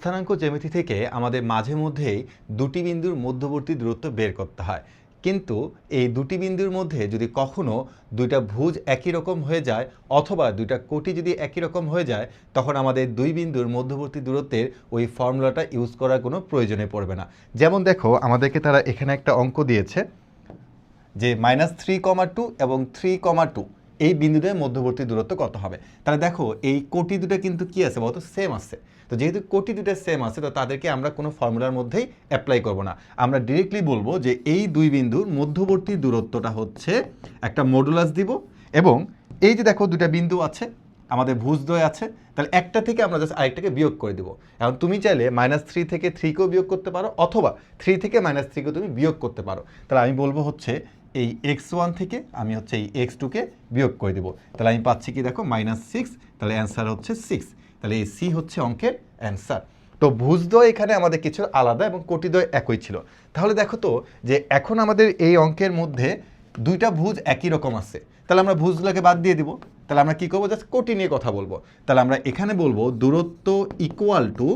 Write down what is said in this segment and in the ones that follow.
স্থানাঙ্ক জ্যামিতি থেকে আমাদের মাঝে মধ্যেই দুটি বিন্দুর মধ্যবর্তী দূরত্ব বের করতে হয়, কিন্তু এই দুটি বিন্দুর মধ্যে যদি কখনো দুইটা ভুজ একই রকম হয়ে যায় অথবা দুইটা কোটি যদি একই রকম হয়ে যায়, তখন আমাদের দুই বিন্দুর মধ্যবর্তী দূরত্বের ওই ফর্মুলাটা ইউজ করার কোনো প্রয়োজনে পড়বে না। যেমন দেখো, আমাদেরকে তারা এখানে একটা অঙ্ক দিয়েছে যে -3,2 এবং 3,2 এই বিন্দুদের মধ্যবর্তী দূরত্ব কত হবে। তাহলে দেখো, এই কোটি দুটো কিন্তু কি আছে বলতো, সেম আছে। তো যেহেতু কোটি দুটো সেম আছে, তো তাদেরকে আমরা কোনো ফর্মুলার মধ্যেই অ্যাপ্লাই করব না। আমরা ডিরেক্টলি বলবো যে এই দুই বিন্দুর মধ্যবর্তী দূরত্বটা হচ্ছে একটা মডুলাস দিব, এবং এই যে দেখো দুটা বিন্দু আছে, আমাদের ভুজদ্বয় আছে, তাহলে একটা থেকে আমরা জাস্ট আরেকটাকে বিয়োগ করে দিব। এখন তুমি চাইলে -3 থেকে 3কেও বিয়োগ করতে পারো, অথবা 3 থেকে -3কেও তুমি বিয়োগ করতে পারো। তাহলে আমি বলবো হচ্ছে এই x1 থেকে আমি হচ্ছে এই x2কে বিয়োগ করে দেবো। তাহলে আমি পাচ্ছি কি দেখো, -6, তাহলে অ্যান্সার হচ্ছে 6। তাহলে এই সি হচ্ছে অঙ্কের অ্যান্সার। তো ভুজদ্বয় এখানে আমাদের কিছু আলাদা এবং কোটিদ্বয় একই ছিল। তাহলে দেখো তো যে এখন আমাদের এই অঙ্কের মধ্যে দুইটা ভুজ একই রকম আছে, তাহলে আমরা ভুজগুলোকে বাদ দিয়ে দিব। তাহলে আমরা কী করবো, জাস্ট কোটি নিয়ে কথা বলবো। তাহলে আমরা এখানে বলবো দূরত্ব ইকুয়াল টু,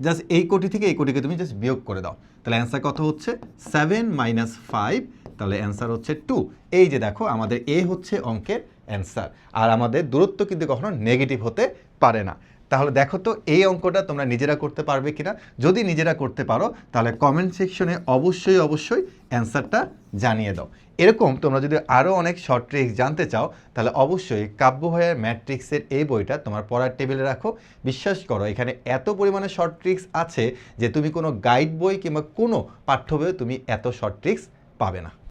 জাস্ট এই কোটি থেকে এই কোটিকে তুমি জাস্ট বিয়োগ করে দাও। তাহলে অ্যান্সার কত হচ্ছে 7 - 5, তাহলে অ্যান্সার হচ্ছে 2। এই যে দেখো, আমাদের এ হচ্ছে অঙ্কের অ্যান্সার। আর আমাদের দূরত্ব কিন্তু কখনো নেগেটিভ হতে পারে না। তাহলে দেখো তো এই অঙ্কটা তোমরা নিজেরা করতে পারবে কিনা। যদি নিজেরা করতে পারো তাহলে কমেন্ট সেকশনে অবশ্যই অ্যান্সারটা জানিয়ে দাও। এরকম তোমরা যদি আরও অনেক শর্ট ট্রিক্স জানতে চাও, তাহলে অবশ্যই কাব্য ভাইয়ার ম্যাট্রিক্সের এই বইটা তোমার পড়ার টেবিলে রাখো। বিশ্বাস করো, এখানে এত পরিমাণে শর্ট ট্রিক্স আছে যে তুমি কোনো গাইড বই কিংবা কোনো পাঠ্য বইয়ে তুমি এত শর্ট ট্রিক্স পাবে না।